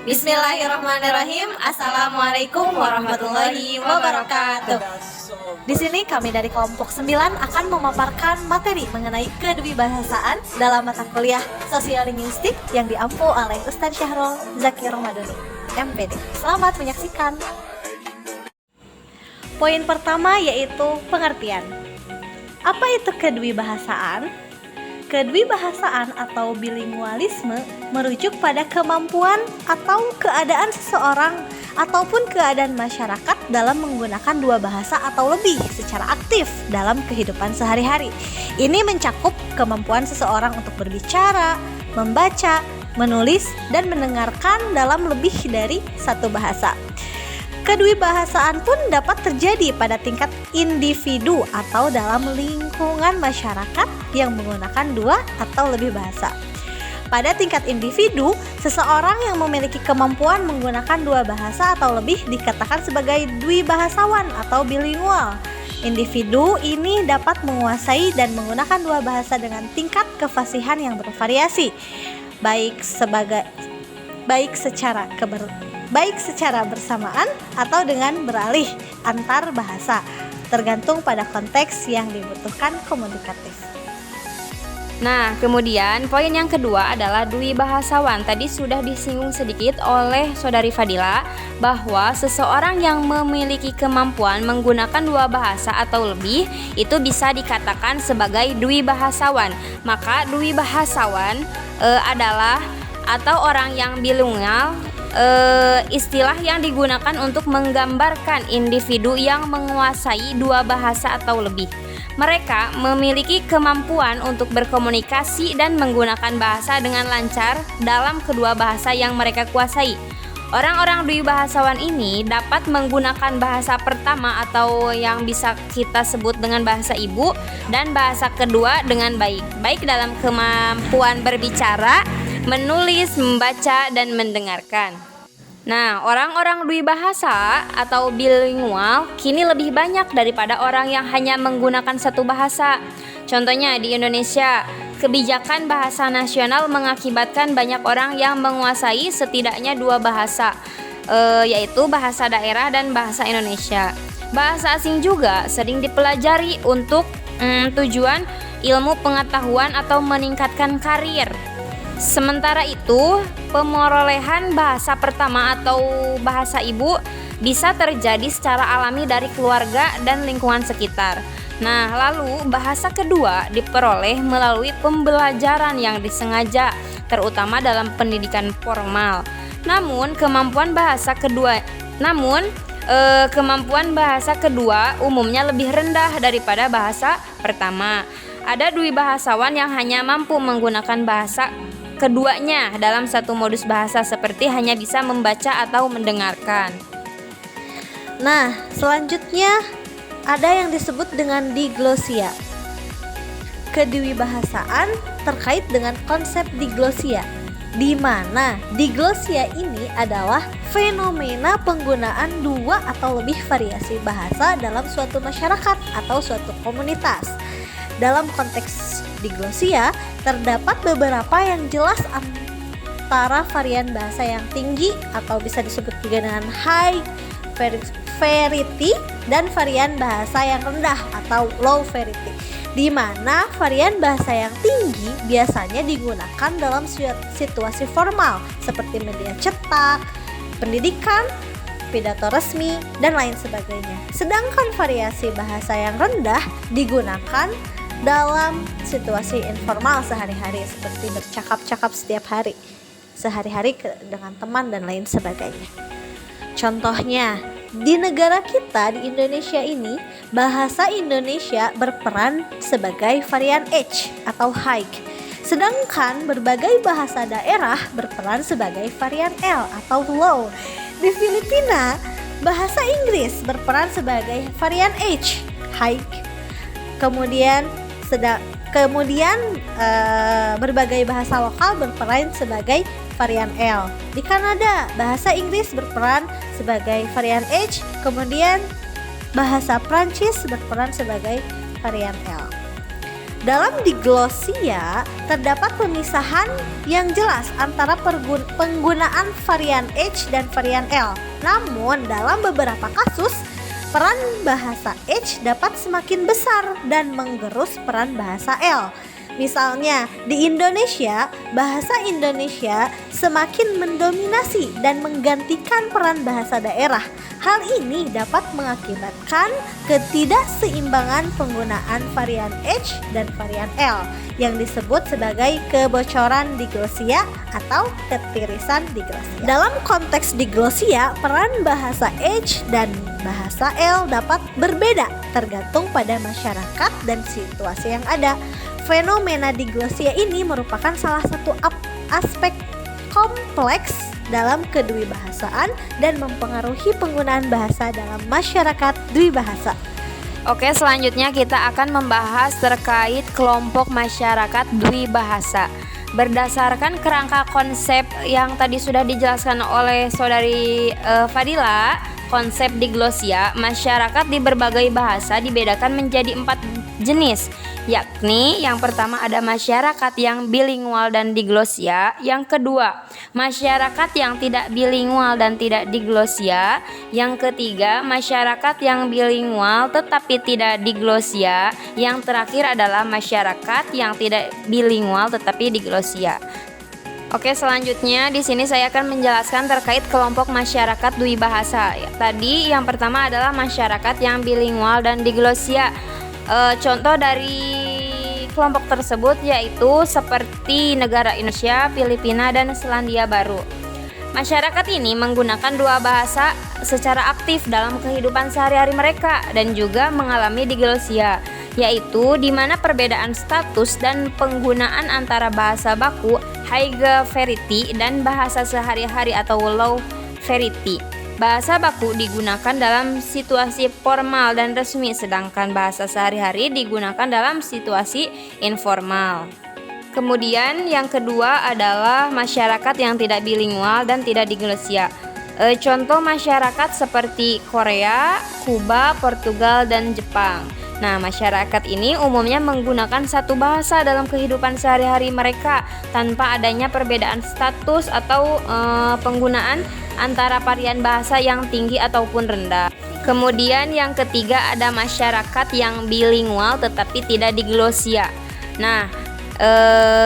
Bismillahirrahmanirrahim. Assalamualaikum warahmatullahi wabarakatuh. Di sini kami dari kelompok 9 akan memaparkan materi mengenai kedwibahasaan dalam mata kuliah Sosial Linguistik yang diampu oleh Ustaz Syahrul Zaki Ramadhani, MPD. Selamat menyaksikan. Poin pertama yaitu pengertian. Apa itu kedwibahasaan? Kedwibahasaan atau bilingualisme merujuk pada kemampuan atau keadaan seseorang ataupun keadaan masyarakat dalam menggunakan dua bahasa atau lebih secara aktif dalam kehidupan sehari-hari. Ini mencakup kemampuan seseorang untuk berbicara, membaca, menulis, dan mendengarkan dalam lebih dari satu bahasa. Kedwibahasaan pun dapat terjadi pada tingkat individu atau dalam lingkungan masyarakat yang menggunakan dua atau lebih bahasa. Pada tingkat individu, seseorang yang memiliki kemampuan menggunakan dua bahasa atau lebih dikatakan sebagai dwibahasawan atau bilingual. Individu ini dapat menguasai dan menggunakan dua bahasa dengan tingkat kefasihan yang bervariasi, baik secara bersamaan atau dengan beralih antar bahasa, tergantung pada konteks yang dibutuhkan komunikatif. Nah, kemudian poin yang kedua adalah dwibahasawan. Tadi sudah disinggung sedikit oleh Saudari Fadila bahwa seseorang yang memiliki kemampuan menggunakan dua bahasa atau lebih itu bisa dikatakan sebagai dwibahasawan. Maka dwibahasawan adalah atau orang yang bilingual, istilah yang digunakan untuk menggambarkan individu yang menguasai dua bahasa atau lebih. Mereka memiliki kemampuan untuk berkomunikasi dan menggunakan bahasa dengan lancar dalam kedua bahasa yang mereka kuasai. Orang-orang dwibahasawan ini dapat menggunakan bahasa pertama atau yang bisa kita sebut dengan bahasa ibu dan bahasa kedua dengan baik dalam kemampuan berbicara, menulis, membaca, dan mendengarkan. Nah, orang-orang dwibahasa atau bilingual kini lebih banyak daripada orang yang hanya menggunakan satu bahasa. Contohnya di Indonesia, kebijakan bahasa nasional mengakibatkan banyak orang yang menguasai setidaknya dua bahasa, yaitu bahasa daerah dan bahasa Indonesia. Bahasa asing juga sering dipelajari untuk tujuan ilmu pengetahuan atau meningkatkan karir. Sementara itu, pemerolehan bahasa pertama atau bahasa ibu bisa terjadi secara alami dari keluarga dan lingkungan sekitar. Nah, lalu bahasa kedua diperoleh melalui pembelajaran yang disengaja, terutama dalam pendidikan formal. Namun, kemampuan bahasa kedua umumnya lebih rendah daripada bahasa pertama. Ada dwibahasawan yang hanya mampu menggunakan bahasa keduanya dalam satu modus bahasa, seperti hanya bisa membaca atau mendengarkan. Nah, selanjutnya ada yang disebut dengan diglosia. Kedwibahasaan terkait dengan konsep diglosia, di mana diglosia ini adalah fenomena penggunaan dua atau lebih variasi bahasa dalam suatu masyarakat atau suatu komunitas. Dalam konteks diglosia, terdapat beberapa yang jelas antara varian bahasa yang tinggi atau bisa disebut juga dengan high variety dan varian bahasa yang rendah atau low variety, di mana varian bahasa yang tinggi biasanya digunakan dalam situasi formal seperti media cetak, pendidikan, pidato resmi, dan lain sebagainya. Sedangkan variasi bahasa yang rendah digunakan dalam situasi informal sehari-hari seperti bercakap-cakap setiap hari, sehari-hari dengan teman dan lain sebagainya. Contohnya, di negara kita di Indonesia ini, bahasa Indonesia berperan sebagai varian H atau high, sedangkan berbagai bahasa daerah berperan sebagai varian L atau low. Di Filipina, bahasa Inggris berperan sebagai varian H, high. Kemudian berbagai bahasa lokal berperan sebagai varian L. Di Kanada, bahasa Inggris berperan sebagai varian H, kemudian bahasa Prancis berperan sebagai varian L. Dalam diglosia terdapat pemisahan yang jelas antara penggunaan varian H dan varian L. Namun dalam beberapa kasus peran bahasa H dapat semakin besar dan menggerus peran bahasa L. Misalnya, di Indonesia, bahasa Indonesia semakin mendominasi dan menggantikan peran bahasa daerah. Hal ini dapat mengakibatkan ketidakseimbangan penggunaan varian H dan varian L yang disebut sebagai kebocoran diglosia atau ketirisan diglosia. Dalam konteks diglosia, peran bahasa H dan bahasa L dapat berbeda tergantung pada masyarakat dan situasi yang ada. Fenomena diglosia ini merupakan salah satu aspek kompleks dalam kedwibahasaan dan mempengaruhi penggunaan bahasa dalam masyarakat dwibahasa. Oke, selanjutnya kita akan membahas terkait kelompok masyarakat dwibahasa. Berdasarkan kerangka konsep yang tadi sudah dijelaskan oleh saudari Fadila, konsep diglosia, masyarakat di berbagai bahasa dibedakan menjadi 4 jenis, yakni yang pertama ada masyarakat yang bilingual dan diglosia, yang kedua masyarakat yang tidak bilingual dan tidak diglosia, yang ketiga masyarakat yang bilingual tetapi tidak diglosia, yang terakhir adalah masyarakat yang tidak bilingual tetapi diglosia. Oke, selanjutnya di sini saya akan menjelaskan terkait kelompok masyarakat dwibahasa. Tadi yang pertama adalah masyarakat yang bilingual dan diglosia. Contoh dari kelompok tersebut yaitu seperti negara Indonesia, Filipina, dan Selandia Baru. Masyarakat ini menggunakan 2 bahasa secara aktif dalam kehidupan sehari-hari mereka dan juga mengalami diglosia, yaitu di mana perbedaan status dan penggunaan antara bahasa baku high verity dan bahasa sehari-hari atau low verity. Bahasa baku digunakan dalam situasi formal dan resmi, sedangkan bahasa sehari-hari digunakan dalam situasi informal. Kemudian yang kedua adalah masyarakat yang tidak bilingual dan tidak diglosia. Contoh masyarakat seperti Korea, Kuba, Portugal, dan Jepang. Nah, masyarakat ini umumnya menggunakan satu bahasa dalam kehidupan sehari-hari mereka tanpa adanya perbedaan status atau penggunaan antara varian bahasa yang tinggi ataupun rendah. Kemudian yang ketiga ada masyarakat yang bilingual tetapi tidak diglosia. Nah,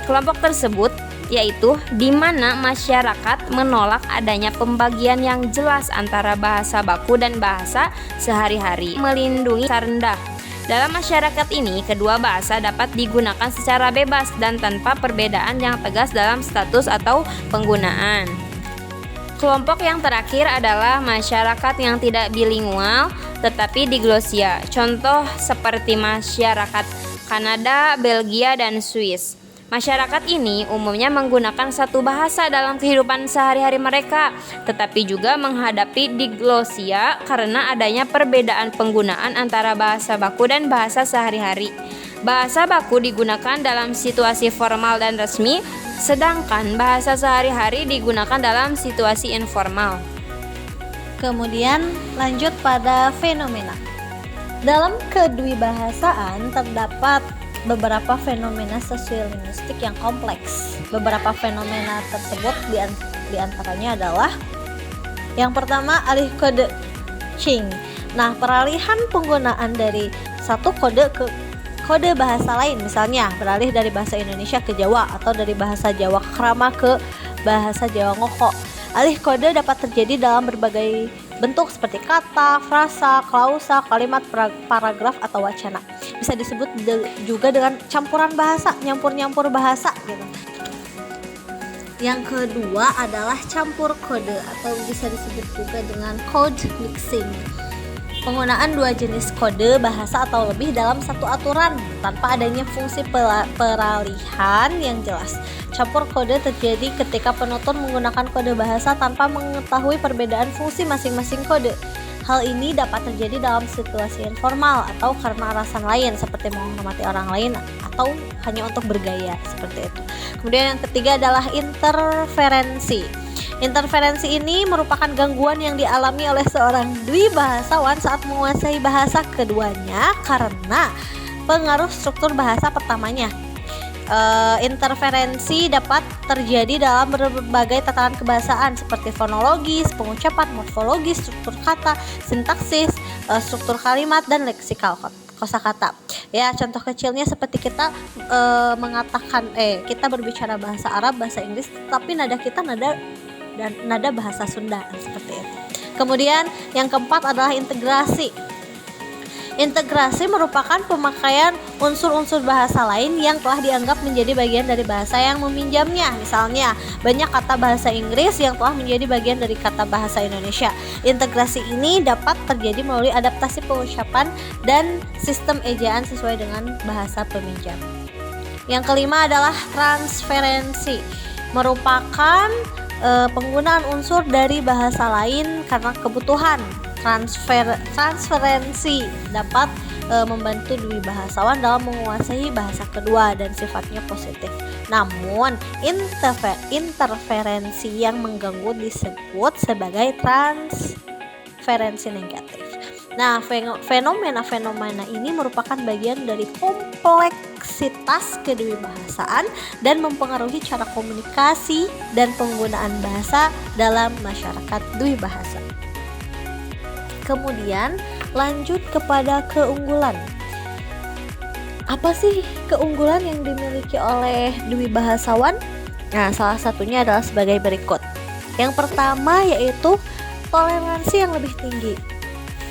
kelompok tersebut yaitu di mana masyarakat menolak adanya pembagian yang jelas antara bahasa baku dan bahasa sehari-hari, melindungi bahasa rendah. Dalam masyarakat ini, kedua bahasa dapat digunakan secara bebas dan tanpa perbedaan yang tegas dalam status atau penggunaan. Kelompok yang terakhir adalah masyarakat yang tidak bilingual tetapi diglosia. Contoh seperti masyarakat Kanada, Belgia, dan Swiss. Masyarakat ini umumnya menggunakan satu bahasa dalam kehidupan sehari-hari mereka, tetapi juga menghadapi diglosia karena adanya perbedaan penggunaan antara bahasa baku dan bahasa sehari-hari. Bahasa baku digunakan dalam situasi formal dan resmi, sedangkan bahasa sehari-hari digunakan dalam situasi informal. Kemudian lanjut pada fenomena. Dalam kedwibahasaan terdapat beberapa fenomena sosiolinguistik yang kompleks. Beberapa fenomena tersebut diantaranya adalah yang pertama alih kode Qing. Nah, peralihan penggunaan dari satu kode ke kode bahasa lain, misalnya beralih dari bahasa Indonesia ke Jawa atau dari bahasa Jawa Krama ke bahasa Jawa Ngoko. Alih kode dapat terjadi dalam berbagai bentuk seperti kata, frasa, klausa, kalimat, paragraf, atau wacana. Bisa disebut juga dengan campuran bahasa, nyampur-nyampur bahasa gitu. Yang kedua adalah campur kode atau bisa disebut juga dengan code mixing. Penggunaan 2 jenis kode bahasa atau lebih dalam satu aturan tanpa adanya fungsi peralihan yang jelas. Campur kode terjadi ketika penutur menggunakan kode bahasa tanpa mengetahui perbedaan fungsi masing-masing kode. Hal ini dapat terjadi dalam situasi informal atau karena alasan lain seperti menghormati orang lain atau hanya untuk bergaya seperti itu. Kemudian yang ketiga adalah interferensi. Interferensi ini merupakan gangguan yang dialami oleh seorang dwibahasawan saat menguasai bahasa keduanya karena pengaruh struktur bahasa pertamanya. Interferensi dapat terjadi dalam berbagai tataran kebahasaan seperti fonologis, pengucapan, morfologis, struktur kata, sintaksis, struktur kalimat, dan leksikal kosakata. Ya, contoh kecilnya seperti kita mengatakan kita berbicara bahasa Arab, bahasa Inggris, tapi nada kita nada bahasa Sunda seperti itu. Kemudian yang keempat adalah integrasi. Integrasi merupakan pemakaian unsur-unsur bahasa lain yang telah dianggap menjadi bagian dari bahasa yang meminjamnya. Misalnya, banyak kata bahasa Inggris yang telah menjadi bagian dari kata bahasa Indonesia. Integrasi ini dapat terjadi melalui adaptasi pengucapan dan sistem ejaan sesuai dengan bahasa peminjam. Yang kelima adalah transferensi. Merupakan penggunaan unsur dari bahasa lain karena kebutuhan. Transferensi dapat membantu dwi bahasawan dalam menguasai bahasa kedua dan sifatnya positif. Namun, interferensi yang mengganggu disebut sebagai transferensi negatif. Nah, fenomena-fenomena ini merupakan bagian dari kompleksitas kedewibahasaan dan mempengaruhi cara komunikasi dan penggunaan bahasa dalam masyarakat dwibahasa. Kemudian lanjut kepada keunggulan. Apa sih keunggulan yang dimiliki oleh dwi bahasawan? Nah, salah satunya adalah sebagai berikut. Yang pertama yaitu toleransi yang lebih tinggi.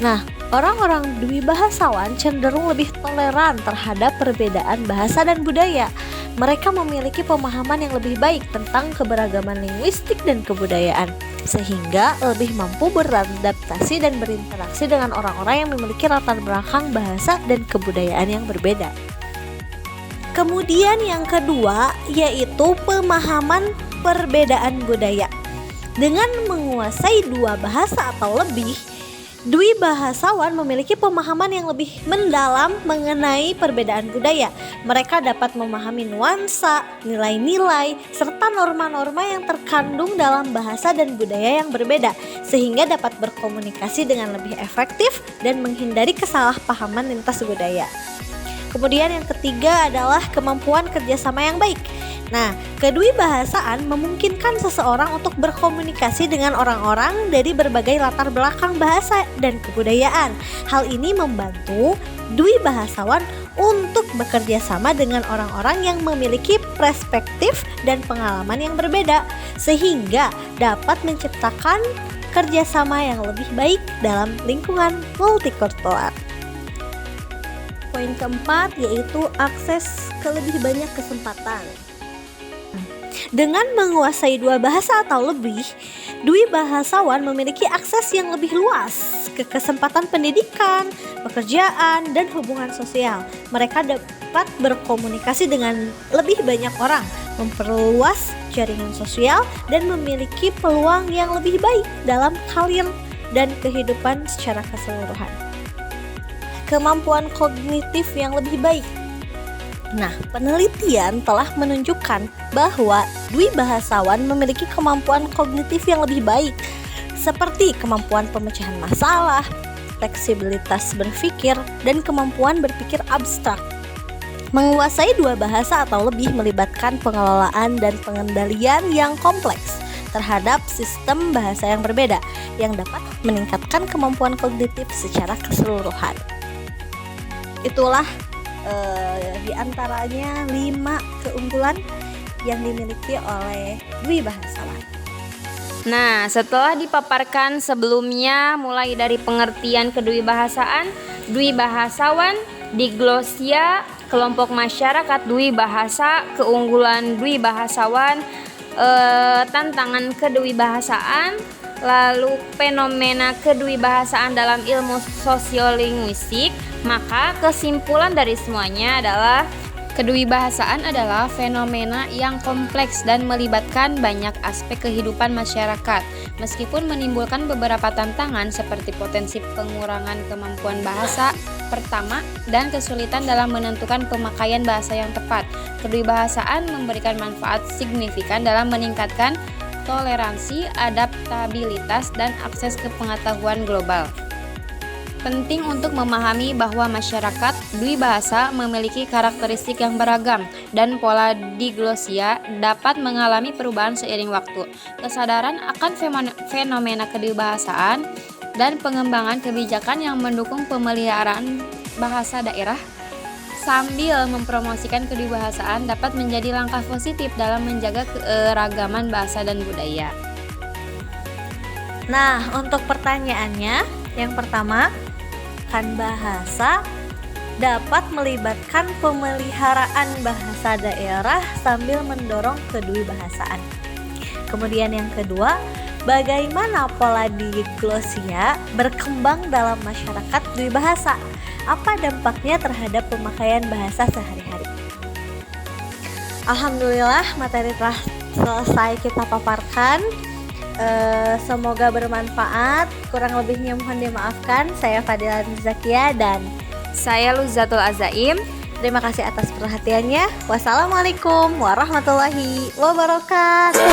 Nah, orang-orang dwi bahasawan cenderung lebih toleran terhadap perbedaan bahasa dan budaya. Mereka memiliki pemahaman yang lebih baik tentang keberagaman linguistik dan kebudayaan, sehingga lebih mampu beradaptasi dan berinteraksi dengan orang-orang yang memiliki latar belakang bahasa dan kebudayaan yang berbeda. Kemudian yang kedua yaitu pemahaman perbedaan budaya. Dengan menguasai dua bahasa atau lebih, dwi bahasawan memiliki pemahaman yang lebih mendalam mengenai perbedaan budaya. Mereka dapat memahami nuansa, nilai-nilai, serta norma-norma yang terkandung dalam bahasa dan budaya yang berbeda, sehingga dapat berkomunikasi dengan lebih efektif dan menghindari kesalahpahaman lintas budaya. Kemudian yang ketiga adalah kemampuan kerjasama yang baik. Nah, kedwibahasaan memungkinkan seseorang untuk berkomunikasi dengan orang-orang dari berbagai latar belakang bahasa dan kebudayaan. Hal ini membantu dwi bahasawan untuk bekerja sama dengan orang-orang yang memiliki perspektif dan pengalaman yang berbeda, sehingga dapat menciptakan kerjasama yang lebih baik dalam lingkungan multikultural. Poin keempat yaitu akses ke lebih banyak kesempatan. Dengan menguasai dua bahasa atau lebih, dwi bahasawan memiliki akses yang lebih luas ke kesempatan pendidikan, pekerjaan, dan hubungan sosial. Mereka dapat berkomunikasi dengan lebih banyak orang, memperluas jaringan sosial, dan memiliki peluang yang lebih baik dalam karir dan kehidupan secara keseluruhan. Kemampuan kognitif yang lebih baik. Nah, penelitian telah menunjukkan bahwa dwi bahasawan memiliki kemampuan kognitif yang lebih baik, seperti kemampuan pemecahan masalah, fleksibilitas berpikir, dan kemampuan berpikir abstrak. Menguasai dua bahasa atau lebih melibatkan pengelolaan dan pengendalian yang kompleks terhadap sistem bahasa yang berbeda, yang dapat meningkatkan kemampuan kognitif secara keseluruhan. Itulah di antaranya 5 keunggulan yang dimiliki oleh dwi bahasawan. Nah, setelah dipaparkan sebelumnya mulai dari pengertian kedwibahasaan, dwi bahasawan, diglosia, kelompok masyarakat dwi bahasa, keunggulan dwi bahasawan, tantangan kedwibahasaan, lalu fenomena kedwibahasaan dalam ilmu sosiolinguistik, maka kesimpulan dari semuanya adalah kedwibahasaan adalah fenomena yang kompleks dan melibatkan banyak aspek kehidupan masyarakat. Meskipun menimbulkan beberapa tantangan seperti potensi pengurangan kemampuan bahasa pertama dan kesulitan dalam menentukan pemakaian bahasa yang tepat, kedwibahasaan memberikan manfaat signifikan dalam meningkatkan toleransi, adaptabilitas, dan akses ke pengetahuan global. Penting untuk memahami bahwa masyarakat dwibahasa memiliki karakteristik yang beragam dan pola diglosia dapat mengalami perubahan seiring waktu. Kesadaran akan fenomena kedwibahasaan dan pengembangan kebijakan yang mendukung pemeliharaan bahasa daerah sambil mempromosikan kedwibahasaan dapat menjadi langkah positif dalam menjaga keragaman bahasa dan budaya. Nah, untuk pertanyaannya, yang pertama, kan bahasa dapat melibatkan pemeliharaan bahasa daerah sambil mendorong kedwibahasaan. Kemudian yang kedua, bagaimana pola diglosia berkembang dalam masyarakat dwibahasa? Apa dampaknya terhadap pemakaian bahasa sehari-hari? Alhamdulillah, materi telah selesai kita paparkan. Semoga bermanfaat. Kurang lebihnya mohon dimaafkan. Saya Fadila Zakia dan Saya Luzatul Azaim. terima kasih atas perhatiannya. Wassalamualaikum warahmatullahi wabarakatuh.